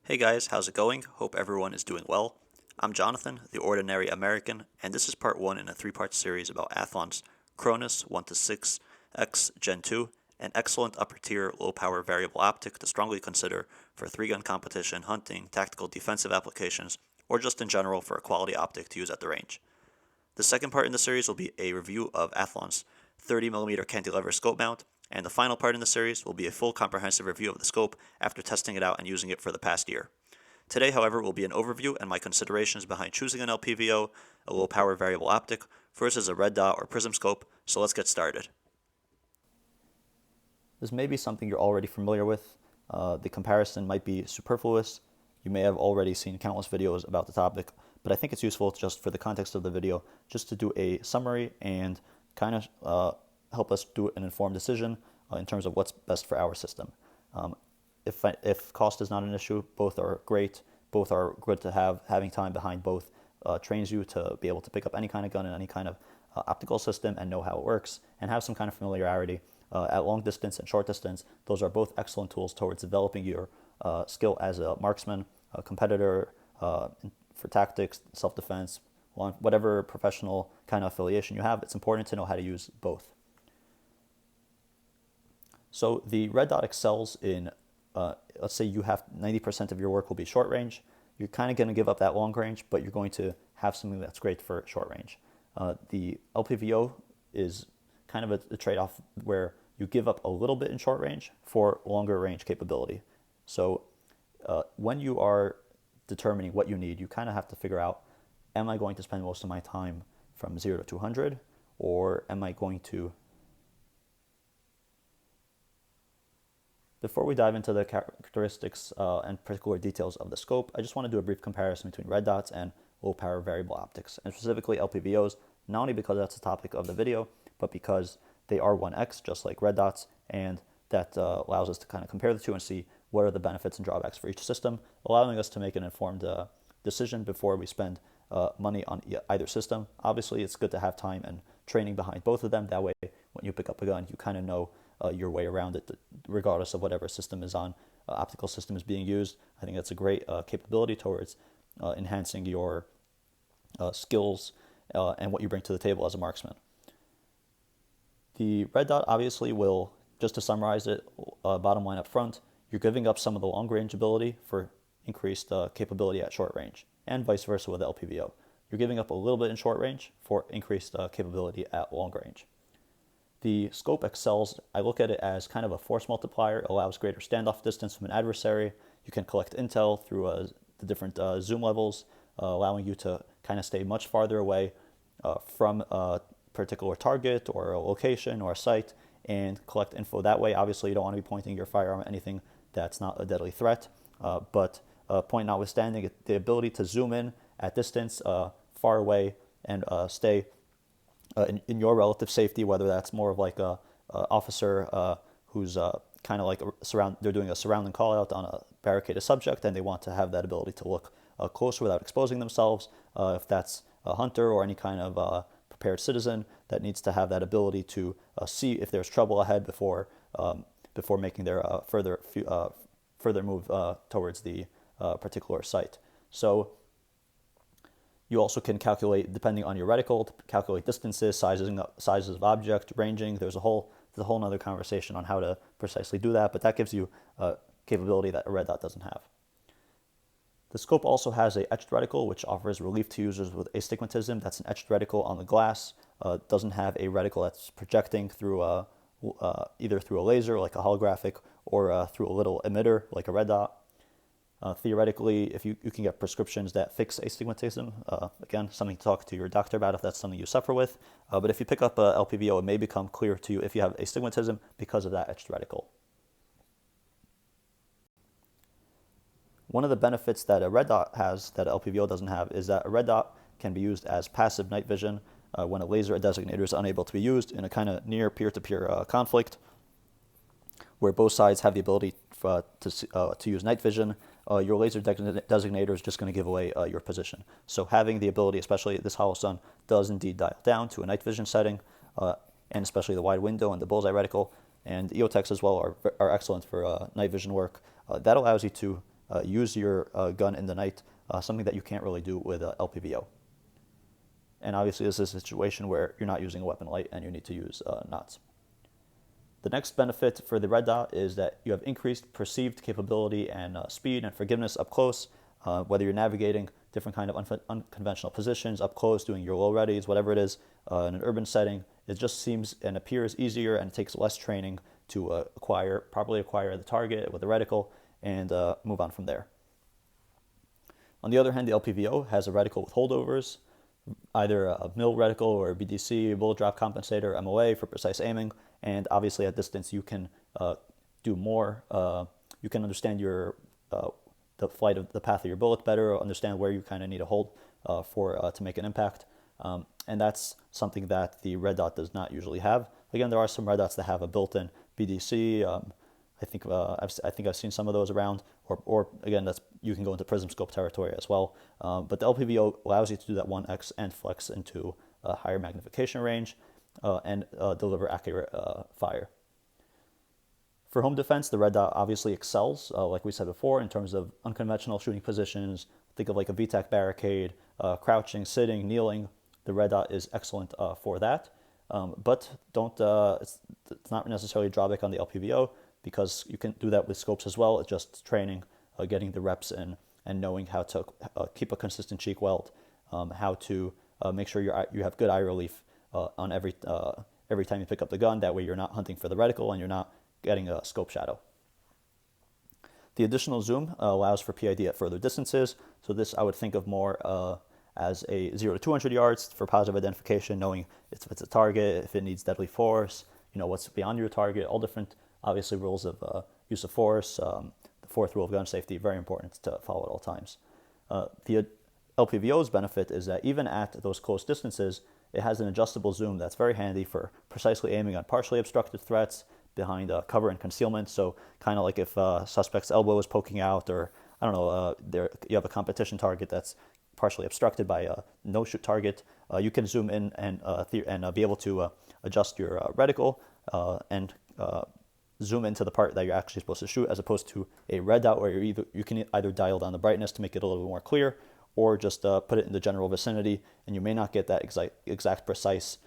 Hey guys, how's it going? Hope everyone is doing well. I'm Jonathan, the Ordinary American, and this is part 1 in a 3-part series about Athlon's Cronus 1 to 6X Gen 2, an excellent upper tier low power variable optic to strongly consider for 3-gun competition, hunting, tactical defensive applications, or just in general for a quality optic to use at the range. The second part in the series will be a review of Athlon's 30mm cantilever scope mount, and the final part in the series will be a full comprehensive review of the scope after testing it out and using it for the past year. Today, however, will be an overview and my considerations behind choosing an LPVO, a low power variable optic, versus a red dot or prism scope, so let's get started. This may be something you're already familiar with. The comparison might be superfluous. You may have already seen countless videos about the topic, but I think it's useful just for the context of the video, just to do a summary and kind of help us do an informed decision in terms of what's best for our system. If cost is not an issue, both are great. Both are good to have. Having time behind both trains you to be able to pick up any kind of gun in any kind of optical system and know how it works and have some kind of familiarity at long distance and short distance. Those are both excellent tools towards developing your skill as a marksman, a competitor, for tactics, self-defense, whatever professional kind of affiliation you have. It's important to know how to use both. So the red dot excels in, let's say you have 90% of your work will be short range. You're kind of going to give up that long range, but you're going to have something that's great for short range. The LPVO is kind of a trade-off where you give up a little bit in short range for longer range capability. So when you are determining what you need, you kind of have to figure out, am I going to spend most of my time from 0 to 200, or am I going to... Before we dive into the characteristics and particular details of the scope, I just want to do a brief comparison between red dots and low power variable optics, and specifically LPVOs, not only because that's the topic of the video, but because they are 1x, just like red dots, and that allows us to kind of compare the two and see what are the benefits and drawbacks for each system, allowing us to make an informed decision before we spend money on either system. Obviously, it's good to have time and training behind both of them. That way, when you pick up a gun, you kind of know your way around it, regardless of whatever system is on, optical system is being used. I think that's a great capability towards enhancing your skills and what you bring to the table as a marksman. The red dot obviously will, just to summarize it, bottom line up front, you're giving up some of the long range ability for increased capability at short range, and vice versa with the LPVO. You're giving up a little bit in short range for increased capability at long range. The scope excels. I look at it as kind of a force multiplier. It allows greater standoff distance from an adversary. You can collect intel through the different zoom levels, allowing you to kind of stay much farther away from a particular target or a location or a site and collect info that way. Obviously, you don't want to be pointing your firearm at anything that's not a deadly threat, but point notwithstanding, the ability to zoom in at distance, far away, and stay in your relative safety, whether that's more of like a officer who's kind of like they're doing a surrounding call out on a barricaded subject and they want to have that ability to look closer without exposing themselves. If that's a hunter or any kind of prepared citizen that needs to have that ability to see if there's trouble ahead before making their further move towards the particular site. So you also can calculate, depending on your reticle, to calculate distances, sizes of object, ranging. There's a whole other conversation on how to precisely do that, but that gives you a capability that a red dot doesn't have. The scope also has an etched reticle, which offers relief to users with astigmatism. That's an etched reticle on the glass. Doesn't have a reticle that's projecting through either through a laser, like a holographic, or through a little emitter, like a red dot. Theoretically, if you can get prescriptions that fix astigmatism, again, something to talk to your doctor about if that's something you suffer with. But if you pick up a LPVO, it may become clear to you if you have astigmatism because of that etched reticle. One of the benefits that a red dot has that LPVO doesn't have is that a red dot can be used as passive night vision when a laser designator is unable to be used in a kind of near peer-to-peer conflict where both sides have the ability to use night vision. Your laser designator is just going to give away your position. So having the ability, especially this hollow sun, does indeed dial down to a night vision setting, and especially the wide window and the bullseye reticle, and EOTechs as well are excellent for night vision work. That allows you to use your gun in the night, something that you can't really do with LPVO. And obviously this is a situation where you're not using a weapon light and you need to use knots. The next benefit for the red dot is that you have increased perceived capability and speed and forgiveness up close, whether you're navigating different kind of unconventional positions up close, doing your low readies, whatever it is, in an urban setting. It just seems and appears easier, and it takes less training to properly acquire the target with a reticle and move on from there. On the other hand, the LPVO has a reticle with holdovers, either a mill reticle or BDC, bullet drop compensator, MOA for precise aiming, and obviously at distance you can do more. You can understand your the flight of the path of your bullet better, understand where you kind of need to hold to make an impact, and that's something that the red dot does not usually have. Again, there are some red dots that have a built-in BDC. I think I've seen some of those around, or again, you can go into prism scope territory as well. But the LPVO allows you to do that 1x and flex into a higher magnification range and deliver accurate fire. For home defense, the red dot obviously excels, like we said before, in terms of unconventional shooting positions. Think of like a VTAC barricade, crouching, sitting, kneeling. The red dot is excellent for that. But it's not necessarily a drawback on the LPVO, because you can do that with scopes as well. It's just training, getting the reps in, and knowing how to keep a consistent cheek weld, how to make sure you have good eye relief on every time you pick up the gun. That way you're not hunting for the reticle and you're not getting a scope shadow. The additional zoom allows for PID at further distances. So this I would think of more as a 0 to 200 yards for positive identification, knowing if it's a target, if it needs deadly force, what's beyond your target, all different, obviously, rules of use of force. The fourth rule of gun safety, very important to follow at all times. The LPVO's benefit is that even at those close distances, it has an adjustable zoom that's very handy for precisely aiming on partially obstructed threats, behind cover and concealment. So kind of like if a suspect's elbow is poking out, or I don't know, you have a competition target that's partially obstructed by a no-shoot target, you can zoom in and be able to adjust your reticle and zoom into the part that you're actually supposed to shoot, as opposed to a red dot where you can either dial down the brightness to make it a little bit more clear, or just put it in the general vicinity, and you may not get that exact precise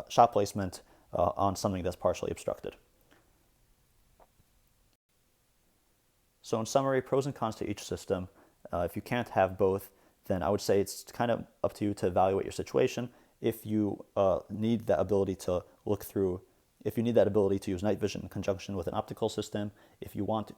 shot placement on something that's partially obstructed. So in summary, pros and cons to each system. If you can't have both, then I would say it's kind of up to you to evaluate your situation. If you need that ability to look through, if you need that ability to use night vision in conjunction with an optical system, if you want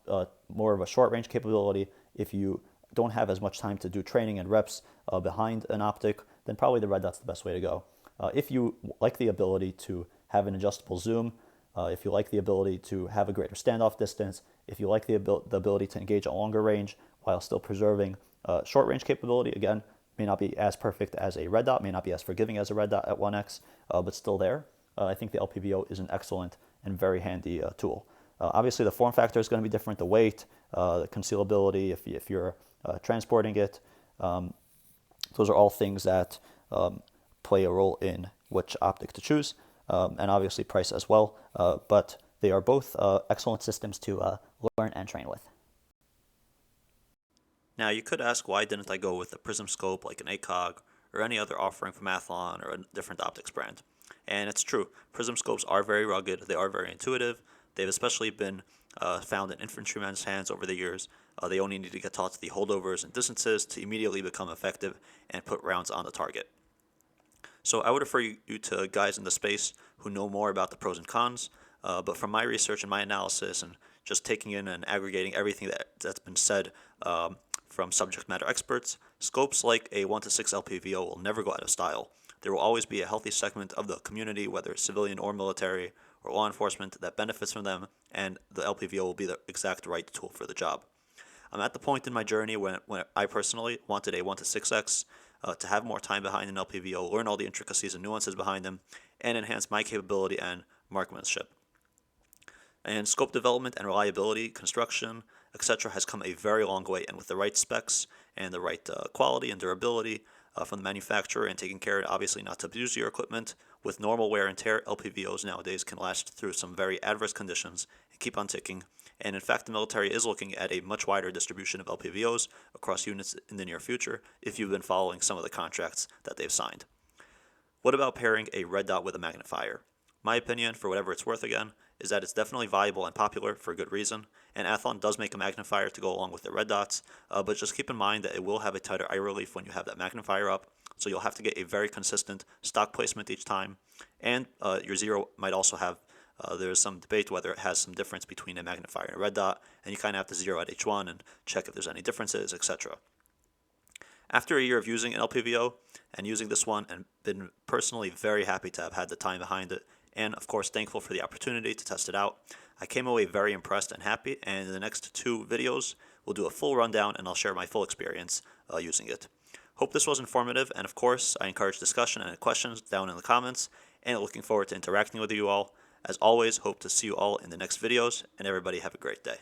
more of a short range capability, if you don't have as much time to do training and reps behind an optic, then probably the red dot's the best way to go. If you like the ability to have an adjustable zoom, if you like the ability to have a greater standoff distance, if you like the ability to engage at longer range while still preserving short range capability, again, may not be as perfect as a red dot, may not be as forgiving as a red dot at 1x, but still there. I think the LPVO is an excellent and very handy tool. Obviously, the form factor is going to be different, the weight, the concealability, if you're transporting it. Those are all things that play a role in which optic to choose, and obviously price as well, but they are both excellent systems to learn and train with. Now, you could ask, why didn't I go with a prism scope like an ACOG or any other offering from Athlon or a different optics brand? And it's true, prism scopes are very rugged, they are very intuitive, they've especially been found in infantrymen's hands over the years. They only need to get taught to the holdovers and distances to immediately become effective and put rounds on the target. So I would refer you to guys in the space who know more about the pros and cons, but from my research and my analysis and just taking in and aggregating everything that's been said from subject matter experts, scopes like a 1-6 LPVO will never go out of style. There will always be a healthy segment of the community, whether civilian or military or law enforcement, that benefits from them, and the LPVO will be the exact right tool for the job. I'm at the point in my journey when I personally wanted a 1-6X to have more time behind an LPVO, learn all the intricacies and nuances behind them, and enhance my capability and marksmanship. And scope development and reliability, construction, etc. has come a very long way, and with the right specs and the right quality and durability from the manufacturer, and taking care, obviously, not to abuse your equipment, with normal wear and tear, LPVOs nowadays can last through some very adverse conditions and keep on ticking And in fact, the military is looking at a much wider distribution of LPVOs across units in the near future if you've been following some of the contracts that they've signed. What about pairing a red dot with a magnifier? My opinion, for whatever it's worth again, is that it's definitely valuable and popular for good reason, and Athlon does make a magnifier to go along with the red dots, but just keep in mind that it will have a tighter eye relief when you have that magnifier up, so you'll have to get a very consistent stock placement each time, and your zero might also have, there's some debate whether it has some difference between a magnifier and a red dot, and you kind of have to zero at each one and check if there's any differences, etc. After a year of using an LPVO and using this one, and been personally very happy to have had the time behind it, and of course thankful for the opportunity to test it out, I came away very impressed and happy, and in the next 2 videos we'll do a full rundown and I'll share my full experience using it. Hope this was informative, and of course I encourage discussion and questions down in the comments, and looking forward to interacting with you all. As always, hope to see you all in the next videos, and everybody have a great day.